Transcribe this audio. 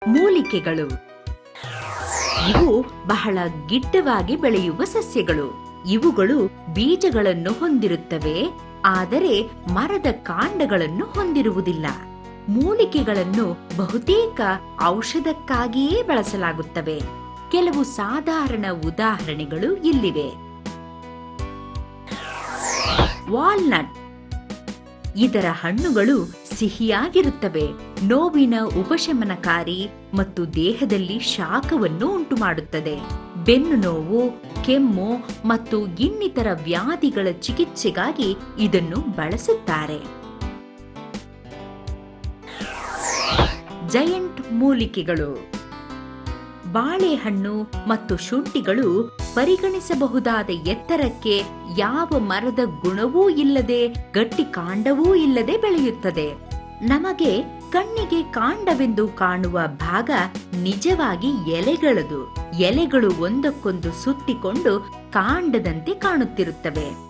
ಮೂಲಿಕೆಗಳು ಇವು ಬಹಳ ಗಿಡ್ಡವಾಗಿ ಬೆಳೆಯುವ ಸಸ್ಯಗಳು. ಇವುಗಳು ಬೀಜಗಳನ್ನು ಹೊಂದಿರುತ್ತವೆ, ಆದರೆ ಮರದ ಕಾಂಡಗಳನ್ನು ಹೊಂದಿರುವುದಿಲ್ಲ. ಮೂಲಿಕೆಗಳನ್ನು ಬಹುತೇಕ ಔಷಧಕ್ಕಾಗಿಯೇ ಬಳಸಲಾಗುತ್ತವೆ. ಕೆಲವು ಸಾಧಾರಣ ಉದಾಹರಣೆಗಳು ಇಲ್ಲಿವೆ. ವಾಲ್ನಟ್. ಇದರ ಹಣ್ಣುಗಳು ಸಿಹಿಯಾಗಿರುತ್ತವೆ, ನೋವಿನ ಉಪಶಮನಕಾರಿ ಮತ್ತು ದೇಹದಲ್ಲಿ ಶಾಖವನ್ನು ಉಂಟುಮಾಡುತ್ತದೆ. ಬೆನ್ನು ನೋವು, ಕೆಮ್ಮು ಮತ್ತು ಇನ್ನಿತರ ವ್ಯಾಧಿಗಳ ಚಿಕಿತ್ಸೆಗಾಗಿ ಇದನ್ನು ಬಳಸುತ್ತಾರೆ. ಜೈಂಟ್ ಮೂಲಿಕೆಗಳು. ಬಾಳೆಹಣ್ಣು ಮತ್ತು ಶುಂಠಿಗಳು ಪರಿಗಣಿಸಬಹುದಾದ ಎತ್ತರಕ್ಕೆ ಯಾವ ಮರದ ಗುಣವೂ ಇಲ್ಲದೆ, ಗಟ್ಟಿ ಕಾಂಡವೂ ಇಲ್ಲದೆ ಬೆಳೆಯುತ್ತದೆ. ನಮಗೆ ಕಣ್ಣಿಗೆ ಕಾಂಡವೆಂದು ಕಾಣುವ ಭಾಗ ನಿಜವಾಗಿ ಎಲೆಗಳದು. ಎಲೆಗಳು ಒಂದಕ್ಕೊಂದು ಸುತ್ತಿಕೊಂಡು ಕಾಂಡದಂತೆ ಕಾಣುತ್ತಿರುತ್ತವೆ.